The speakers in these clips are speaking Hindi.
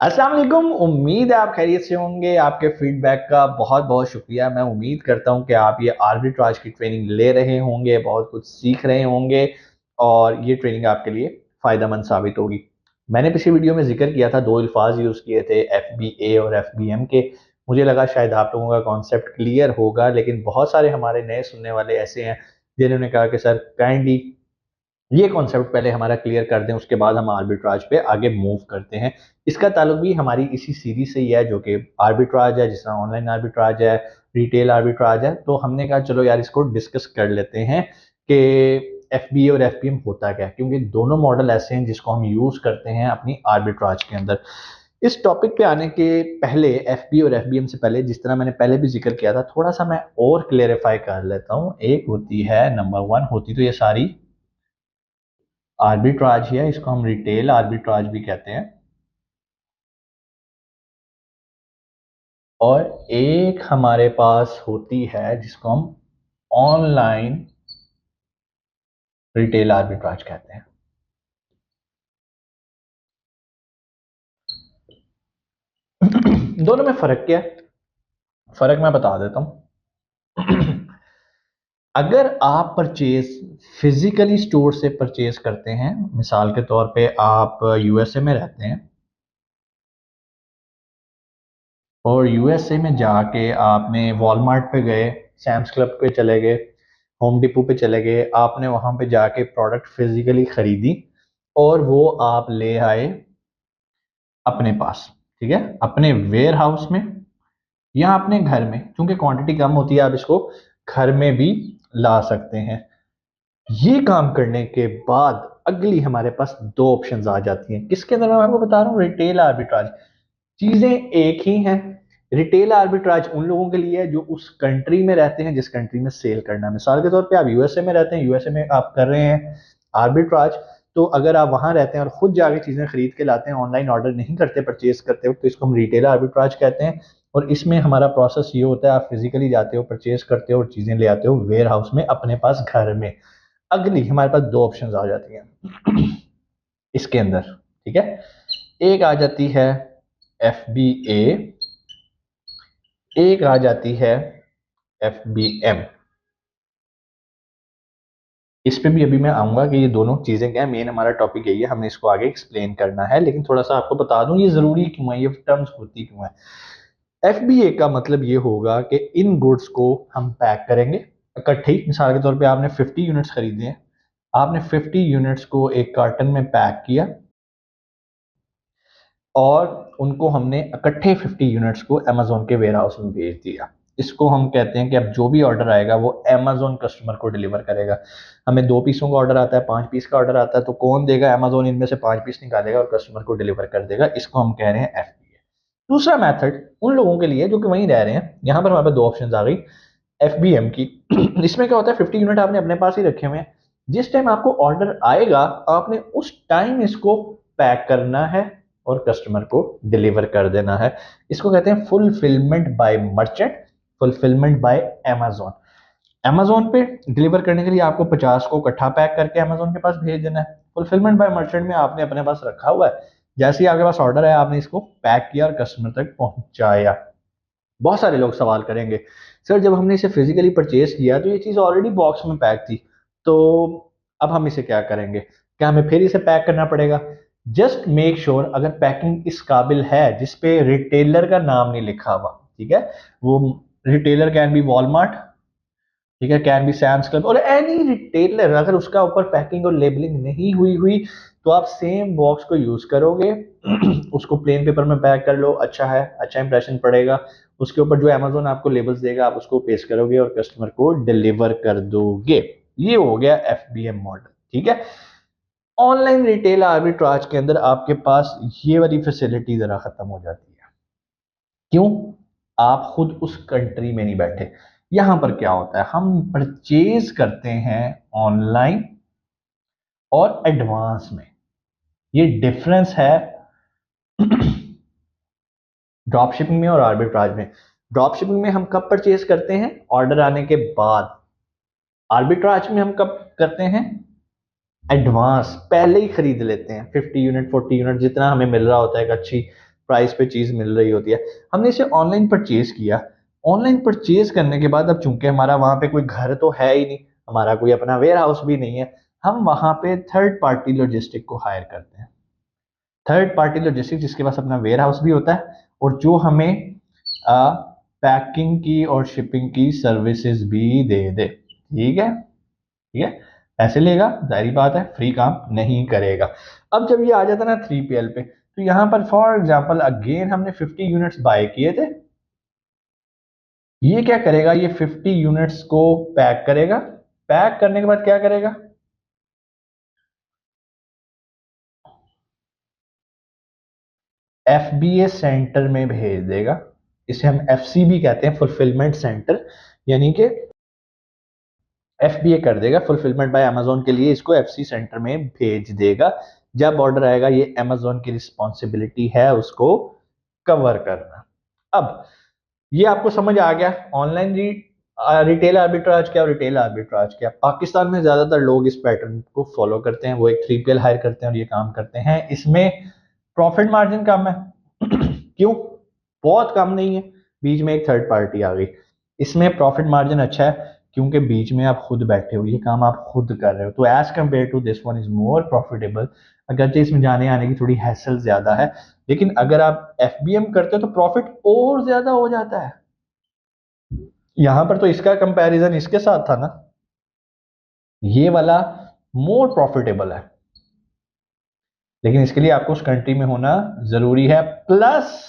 अस्सलाम वालेकुम। उम्मीद है आप खैरियत से होंगे। आपके फीडबैक का बहुत बहुत शुक्रिया। मैं उम्मीद करता हूं कि आप ये आर्बिट्राज की ट्रेनिंग ले रहे होंगे, बहुत कुछ सीख रहे होंगे और ये ट्रेनिंग आपके लिए फ़ायदेमंद साबित होगी। मैंने पिछली वीडियो में जिक्र किया था, दो अल्फाज यूज़ किए थे, एफ बी ए और एफ बी एम के। मुझे लगा शायद आप लोगों का कॉन्सेप्ट क्लियर होगा, लेकिन बहुत सारे हमारे नए सुनने वाले ऐसे हैं जिन्होंने कहा कि सर काइंडली ये कॉन्सेप्ट पहले हमारा क्लियर कर दें, उसके बाद हम आर्बिट्राज पे आगे मूव करते हैं। इसका ताल्लुक भी हमारी इसी सीरीज से ही है, जो कि आर्बिट्राज है, जिस तरह ऑनलाइन आर्बिट्राज है, रिटेल आर्बिट्राज है। तो हमने कहा चलो यार इसको डिस्कस कर लेते हैं कि एफ बी ए और एफ पी एम होता क्या है, क्योंकि दोनों मॉडल ऐसे हैं जिसको हम यूज करते हैं अपनी आर्बिट्राज के अंदर। इस टॉपिक पे आने के पहले, एफ बी और एफ बी एम से पहले, जिस तरह मैंने पहले भी जिक्र किया था, थोड़ा सा मैं और क्लेरिफाई कर लेता हूँ। एक होती है, नंबर वन होती तो ये सारी आर्बिट्राज ही है, इसको हम रिटेल आर्बिट्राज भी कहते हैं। और एक हमारे पास होती है जिसको हम ऑनलाइन रिटेल आर्बिट्राज कहते हैं। दोनों में फर्क क्या है? फर्क मैं बता देता हूं। अगर आप परचेज फिजिकली स्टोर से परचेज करते हैं, मिसाल के तौर पे आप यूएसए में रहते हैं और यूएसए में जाके आपने वॉलमार्ट पे गए, सैम्स क्लब पे चले गए, होम डिपो पे चले गए, आपने वहां पे जाके प्रोडक्ट फिजिकली खरीदी और वो आप ले आए अपने पास, ठीक है, अपने वेयर हाउस में या अपने घर में। क्योंकि क्वांटिटी कम होती है, आप इसको घर में भी ला सकते हैं। ये काम करने के बाद अगली हमारे पास दो ऑप्शंस आ जाती हैं। किसके अंदर मैं आपको बता रहा हूँ, रिटेल आर्बिट्राज। चीजें एक ही हैं। रिटेल आर्बिट्राज उन लोगों के लिए है जो उस कंट्री में रहते हैं जिस कंट्री में सेल करना है। मिसाल के तौर पे आप यूएसए में रहते हैं, यूएसए में आप कर रहे हैं आर्बिट्राज। तो अगर आप वहां रहते हैं और खुद जाके चीजें खरीद के लाते हैं, ऑनलाइन ऑर्डर नहीं करते परचेज करते हो, तो इसको हम रिटेल आर्बिट्राज कहते हैं। और इसमें हमारा प्रोसेस ये होता है, आप फिजिकली जाते हो, परचेज करते हो और चीजें ले आते हो वेयर हाउस में अपने पास घर में। अगली हमारे पास दो ऑप्शंस आ जाती हैं इसके अंदर, ठीक है। एक आ जाती है एफ बी ए, एक आ जाती है एफ बी एम। इस पे भी अभी मैं आऊंगा कि ये दोनों चीजें क्या है। मेन हमारा टॉपिक यही है, हमने इसको आगे एक्सप्लेन करना है, लेकिन थोड़ा सा आपको बता दूं ये जरूरी क्यों है, ये टर्म्स होती क्यों है। एफ बी ए का मतलब ये होगा कि इन गुड्स को हम पैक करेंगे इकट्ठे ही। मिसाल के तौर पे आपने 50 यूनिट्स खरीदे हैं, आपने 50 यूनिट्स को एक कार्टन में पैक किया और उनको हमने इकट्ठे 50 यूनिट्स को अमेजोन के वेयर हाउस में भेज दिया। इसको हम कहते हैं कि अब जो भी ऑर्डर आएगा वो अमेजोन कस्टमर को डिलीवर करेगा। हमें 2 पीसों का ऑर्डर आता है, 5 पीस का ऑर्डर आता है, तो कौन देगा? अमेजोन इनमें से 5 पीस निकालेगा और कस्टमर को डिलीवर कर देगा। इसको हम कह रहे हैं एफबीए। दूसरा मेथड उन लोगों के लिए जो कि वहीं रह रहे हैं, यहां पर हमारे पास दो ऑप्शन आ गई एफबीएम की। इसमें क्या होता है, 50 यूनिट आपने अपने पास ही रखे हुए हैं, जिस टाइम आपको ऑर्डर आएगा आपने उस टाइम इसको पैक करना है और कस्टमर को डिलीवर कर देना है। इसको कहते हैं fulfilment bye merchant, fulfilment bye Amazon. Amazon पे डिलीवर करने के लिए आपको 50 को इकट्ठा पैक करके अमेजोन के पास भेज देना है। फुलफिलमेंट बाय मर्चेंट में आपने अपने पास रखा हुआ है, जैसे ही आपके पास ऑर्डर है आपने इसको पैक किया और कस्टमर तक पहुंचाया। बहुत सारे लोग सवाल करेंगे, सर जब हमने इसे फिजिकली परचेज किया तो ये चीज़ ऑलरेडी बॉक्स में पैक थी, तो अब हम इसे क्या करेंगे? क्या हमें फिर इसे पैक करना पड़ेगा? जस्ट मेक श्योर अगर पैकिंग इस काबिल है जिसपे रिटेलर का नाम नहीं लिखा हुआ, ठीक है। वो रिटेलर कैन बी वॉलमार्ट, ठीक है, कैन बी सैम्स क्लब और एनी रिटेलर। अगर उसका ऊपर पैकिंग और लेबलिंग नहीं हुई हुई तो आप सेम बॉक्स को यूज करोगे। उसको प्लेन पेपर में पैक कर लो, अच्छा है, अच्छा इंप्रेशन पड़ेगा। उसके ऊपर जो अमेजोन आपको लेबल्स देगा आप उसको पेस्ट करोगे और कस्टमर को डिलीवर कर दोगे। ये हो गया एफ बी एम मॉडल, ठीक है। ऑनलाइन रिटेल आर्बिट्राज के अंदर आपके पास ये वाली फैसिलिटी जरा खत्म हो जाती है। क्यों? आप खुद उस कंट्री में नहीं बैठे। यहां पर क्या होता है, हम परचेज करते हैं ऑनलाइन और एडवांस में। ये डिफरेंस है ड्रॉप शिपिंग में और आर्बिट्राज में। ड्रॉप शिपिंग में हम कब परचेज करते हैं? ऑर्डर आने के बाद। आर्बिट्राज में हम कब करते हैं? एडवांस, पहले ही खरीद लेते हैं। 50 यूनिट 40 यूनिट जितना हमें मिल रहा होता है एक अच्छी प्राइस पे चीज़ मिल रही होती है। हमने इसे ऑनलाइन परचेज किया। ऑनलाइन परचेज करने के बाद अब चूंकि हमारा वहाँ पे कोई घर तो है ही नहीं, हमारा कोई अपना वेयर हाउस भी नहीं है, हम वहाँ पे थर्ड पार्टी लॉजिस्टिक को हायर करते हैं। थर्ड पार्टी लॉजिस्टिक जिसके पास अपना वेयर हाउस भी होता है और जो हमें पैकिंग की और शिपिंग की सर्विसेज भी दे दे। ठीक है, ठीक है। पैसे लेगा, जाहिर बात है, फ्री काम नहीं करेगा। अब जब ये आ जाता है ना 3PL पे, तो यहां पर फॉर एग्जांपल अगेन हमने 50 यूनिट्स बाय किए थे। ये क्या करेगा, ये 50 यूनिट्स को पैक करेगा। पैक करने के बाद क्या करेगा, FBA सेंटर में भेज देगा। इसे हम FCB कहते हैं, फुलफिलमेंट सेंटर, यानी कि FBA कर देगा, फुलफिलमेंट बाय अमेजोन के लिए इसको FC सेंटर में भेज देगा। जब ऑर्डर आएगा, ये अमेजोन की रिस्पॉन्सिबिलिटी है उसको कवर करना। अब ये आपको समझ आ गया ऑनलाइन रिटेल आर्बिट्राज क्या और रिटेल आर्बिट्राज क्या। पाकिस्तान में ज्यादातर लोग इस पैटर्न को फॉलो करते हैं, वो एक 3PL हायर करते हैं और ये काम करते हैं। इसमें प्रॉफिट मार्जिन कम है। क्यों? बहुत कम नहीं है, बीच में एक थर्ड पार्टी आ गई। इसमें प्रॉफिट मार्जिन अच्छा है क्योंकि बीच में आप खुद बैठे हो, ये काम आप खुद कर रहे हो, तो as compare to this one is more profitable. अगरचे इसमें जाने आने की थोड़ी हैसल ज्यादा है, लेकिन अगर आप FBM करते हो तो प्रॉफिट और ज्यादा हो जाता है। यहां पर तो इसका कंपैरिजन इसके साथ था ना, ये वाला मोर प्रॉफिटेबल है, लेकिन इसके लिए आपको उस कंट्री में होना जरूरी है, प्लस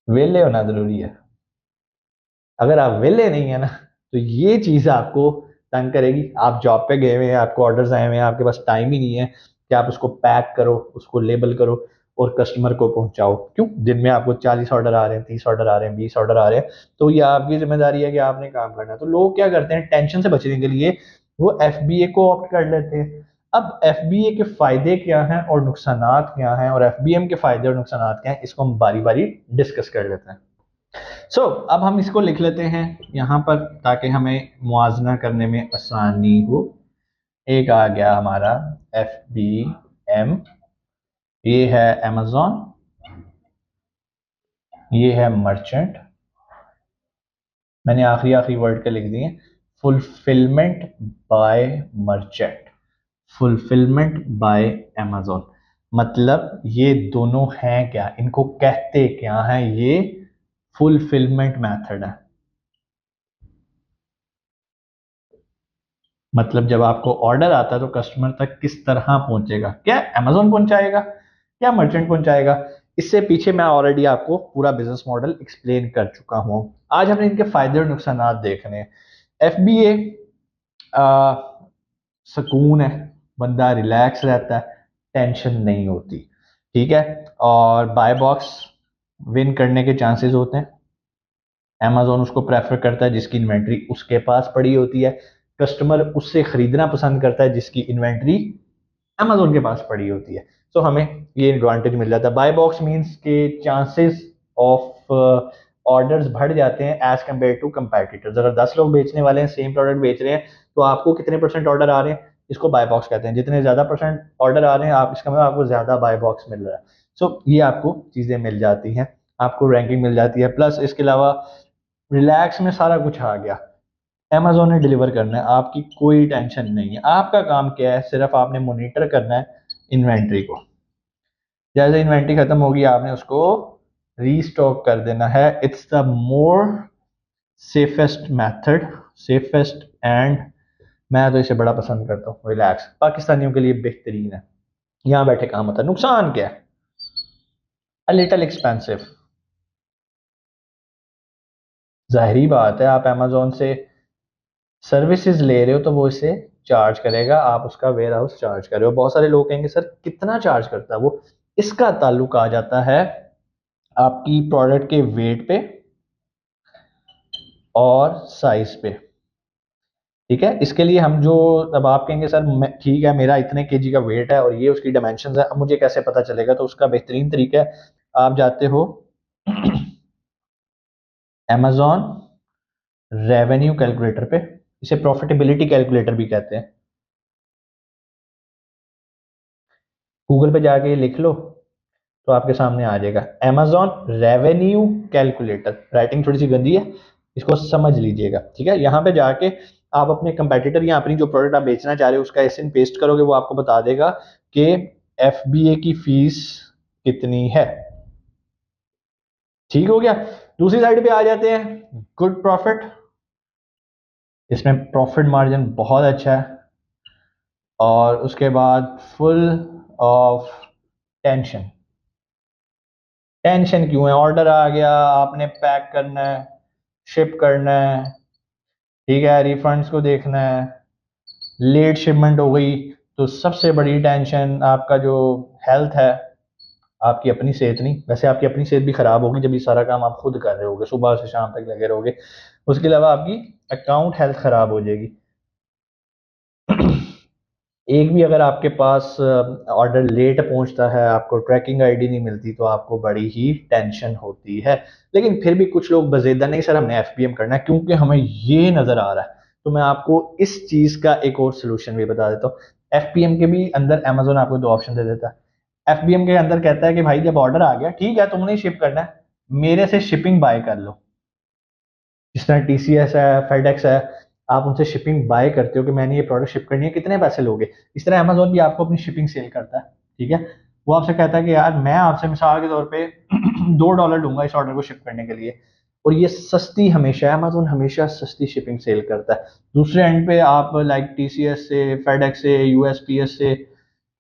वेले होना जरूरी है। अगर आप वेले नहीं है ना, तो ये चीज आपको तंग करेगी। आप जॉब पे गए हुए हैं, आपको ऑर्डर्स आए हुए हैं, आपके पास टाइम ही नहीं है कि आप उसको पैक करो, उसको लेबल करो और कस्टमर को पहुंचाओ। क्यों? दिन में आपको 40 ऑर्डर आ रहे हैं, 30 ऑर्डर आ रहे हैं, 20 ऑर्डर आ रहे हैं, तो ये आपकी जिम्मेदारी है कि आपने काम करना है। तो लोग क्या करते हैं, टेंशन से बचने के लिए वो FBA को ऑप्ट कर लेते हैं। अब FBA के फायदे क्या हैं और नुकसानात क्या हैं, और FBM के फायदे और नुकसानात क्या हैं, इसको हम बारी बारी डिस्कस कर लेते हैं। अब हम इसको लिख लेते हैं यहाँ पर ताकि हमें मुआजना करने में आसानी हो। एक आ गया हमारा FBM, ये है अमेजोन, ये है मर्चेंट, मैंने आखिरी आखिरी वर्ड के लिख दिए, fulfilment bye merchant, fulfilment bye Amazon. मतलब ये दोनों हैं क्या, इनको कहते क्या हैं, ये फुलफिलमेंट मेथड है। मतलब जब आपको ऑर्डर आता है तो कस्टमर तक किस तरह पहुंचेगा, क्या अमेजोन पहुंचाएगा क्या मर्चेंट पहुंचाएगा। इससे पीछे मैं ऑलरेडी आपको पूरा बिजनेस मॉडल एक्सप्लेन कर चुका हूं। आज हमने इनके फायदे और नुकसान देखने हैं। FBA सुकून है, बंदा रिलैक्स रहता है, टेंशन नहीं होती। ठीक है। और बाय बॉक्स विन करने के चांसेस होते हैं। अमेजोन उसको प्रेफर करता है जिसकी इन्वेंट्री उसके पास पड़ी होती है, कस्टमर उससे खरीदना पसंद करता है जिसकी इन्वेंट्री अमेजोन के पास पड़ी होती है। तो हमें ये एडवांटेज मिल जाता है। बाय बॉक्स मींस के चांसेस ऑफ ऑर्डर्स बढ़ जाते हैं एज कम्पेयर टू कंपेटिटर्स। अगर 10 लोग बेचने वाले हैं, सेम प्रोडक्ट बेच रहे हैं, तो आपको कितने परसेंट ऑर्डर आ रहे हैं, इसको बाय बॉक्स कहते हैं। जितने ज्यादा परसेंट ऑर्डर आ रहे हैं, आप इसका मतलब आपको ज्यादा बाय बॉक्स मिल रहा है। ये आपको चीजें मिल जाती हैं, आपको रैंकिंग मिल जाती है, प्लस इसके अलावा रिलैक्स में सारा कुछ आ गया। अमेजोन ने डिलीवर करना है, आपकी कोई टेंशन नहीं है। आपका काम क्या है, सिर्फ आपने मोनिटर करना है इन्वेंट्री को। जैसे इन्वेंट्री खत्म होगी, आपने उसको रीस्टॉक कर देना है। It's the more safest method, safest and मैं तो इसे बड़ा पसंद करता हूँ। रिलैक्स पाकिस्तानियों के लिए बेहतरीन है, यहाँ बैठे काम होता है। नुकसान क्या है, अ लिटिल एक्सपेंसिव। जाहिरी बात है, आप अमेजोन से सर्विसेज ले रहे हो तो वो इसे चार्ज करेगा, आप उसका वेयर हाउस चार्ज कर रहे हो। बहुत सारे लोग कहेंगे सर कितना चार्ज करता है वो, इसका ताल्लुक आ जाता है आपकी प्रोडक्ट के वेट पे और साइज पे। ठीक है, इसके लिए हम जो, अब आप कहेंगे सर ठीक है मेरा इतने केजी का वेट है और ये उसकी डायमेंशन है, अब मुझे कैसे पता चलेगा, तो उसका बेहतरीन तरीका है, आप जाते हो amazon रेवेन्यू कैलकुलेटर पे, इसे प्रॉफिटेबिलिटी कैलकुलेटर भी कहते हैं। गूगल पे जाके लिख लो तो आपके सामने आ जाएगा Amazon रेवेन्यू कैलकुलेटर। राइटिंग थोड़ी सी गंदी है, इसको समझ लीजिएगा, ठीक है। यहाँ पे जाके आप अपने कंपेटिटर या अपनी जो प्रोडक्ट आप बेचना चाह रहे हो उसका एसएन पेस्ट करोगे, वो आपको बता देगा कि एफबीए की फीस कितनी है। ठीक हो गया। दूसरी साइड पे आ जाते हैं गुड प्रॉफिट। इसमें प्रॉफिट मार्जिन बहुत अच्छा है, और उसके बाद फुल ऑफ टेंशन। टेंशन क्यों है? ऑर्डर आ गया, आपने पैक करना है, शिप करना है, ठीक है, रिफंड्स को देखना है, लेट शिपमेंट हो गई तो सबसे बड़ी टेंशन आपका जो हेल्थ है, आपकी अपनी सेहत नहीं, वैसे आपकी अपनी सेहत भी खराब होगी जब ये सारा काम आप खुद कर रहे होगे, सुबह से शाम तक लगे रहोगे। उसके अलावा आपकी अकाउंट हेल्थ खराब हो जाएगी। एक भी अगर आपके पास ऑर्डर लेट पहुंचता है, आपको ट्रैकिंग आईडी नहीं मिलती, तो आपको बड़ी ही टेंशन होती है। लेकिन फिर भी कुछ लोग बजेदा नहीं, सर हमें एफपीएम करना है क्योंकि हमें ये नजर आ रहा है। तो मैं आपको इस चीज का एक और सोल्यूशन भी बता देता हूँ। एफपीएम के भी अंदर अमेजोन आपको दो ऑप्शन दे देता है। एफबीएम के अंदर कहता है कि भाई जब ऑर्डर आ गया, ठीक है तुमने शिप करना है, मेरे से शिपिंग बाय कर लो। जिस तरह टीसीएस है, फेडेक्स है, आप उनसे शिपिंग बाय करते हो कि मैंने ये प्रोडक्ट शिप करनी है, कितने पैसे लोगे। इस तरह अमेजोन भी आपको अपनी शिपिंग सेल करता है, ठीक है। वो आपसे कहता है कि यार मैं आपसे मिसाल के तौर पे $2 लूंगा इस ऑर्डर को शिप करने के लिए, और ये सस्ती हमेशा, अमेजोन हमेशा सस्ती शिपिंग सेल करता है। दूसरे एंड पे आप लाइक टीसीएस से, फेडेक्स से, यूएसपीएस से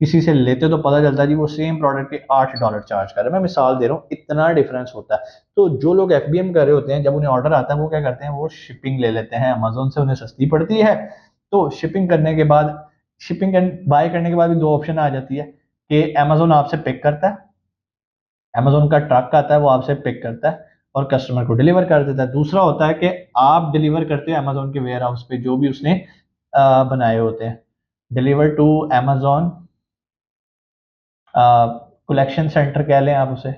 किसी से लेते तो पता चलता है जी वो सेम प्रोडक्ट के $8 चार्ज कर रहा है। मैं मिसाल दे रहा हूँ, इतना डिफरेंस होता है। तो जो लोग एफबीएम कर रहे होते हैं, जब उन्हें ऑर्डर आता है वो क्या करते हैं, वो शिपिंग ले लेते हैं अमेजोन से, उन्हें सस्ती पड़ती है। तो शिपिंग करने के बाद, शिपिंग बाय करने के बाद भी दो ऑप्शन आ जाती है कि अमेजोन आपसे पिक करता है, अमेजोन का ट्रक आता है वो आपसे पिक करता है और कस्टमर को डिलीवर कर देता है। दूसरा होता है कि आप डिलीवर करते हो अमेजोन के वेयर हाउस पे जो भी उसने बनाए होते हैं, deliver to Amazon collection centre कह लें आप उसे।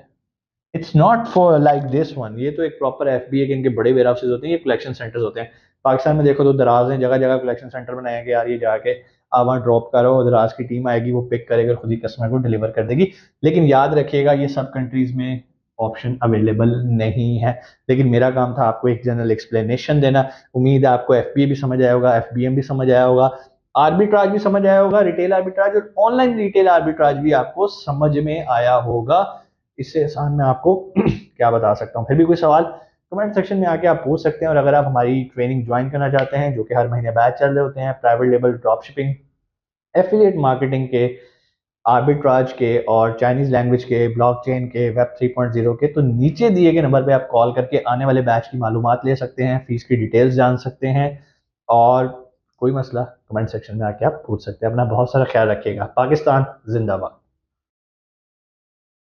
It's not for like this one, ये तो एक प्रॉपर एफबीए के इनके बड़े वेयर हाउसेज होते हैं, ये कलेक्शन सेंटर्स होते हैं। पाकिस्तान में देखो तो दराज ने जगह जगह कलेक्शन सेंटर बनाए हैं कि यार ये जाके आप वहाँ ड्रॉप करो, दराज की टीम आएगी, वो पिक करेगा, खुद ही कस्टमर को डिलीवर कर देगी। लेकिन याद रखिएगा ये सब कंट्रीज में ऑप्शन अवेलेबल नहीं है। लेकिन मेरा काम था आपको एक जनरल एक्सप्लेनेशन देना। उम्मीद है आपको एफबीए भी समझ आया होगा, एफबीएम भी समझ आया होगा, आर्बिट्राज भी समझ आया होगा, रिटेल आर्बिट्राज और ऑनलाइन रिटेल आर्बिट्राज भी आपको समझ में आया होगा। इससे आसान मैं आपको क्या बता सकता हूँ। फिर भी कोई सवाल कमेंट सेक्शन में आके आप पूछ सकते हैं। और अगर आप हमारी ट्रेनिंग ज्वाइन करना चाहते हैं, जो कि हर महीने बैच चल रहे होते हैं, private label drop shipping, affiliate marketing के, आर्बिट्राज के और चाइनीज लैंग्वेज के, ब्लॉकचेन के, वेब 3.0 के, तो नीचे दिए गए नंबर पे आप कॉल करके आने वाले बैच की मालूमात ले सकते हैं, फीस की डिटेल्स जान सकते हैं, और कोई मसला कमेंट सेक्शन में आके आप पूछ सकते हैं। अपना बहुत सारा ख्याल रखिएगा। पाकिस्तान जिंदाबाद।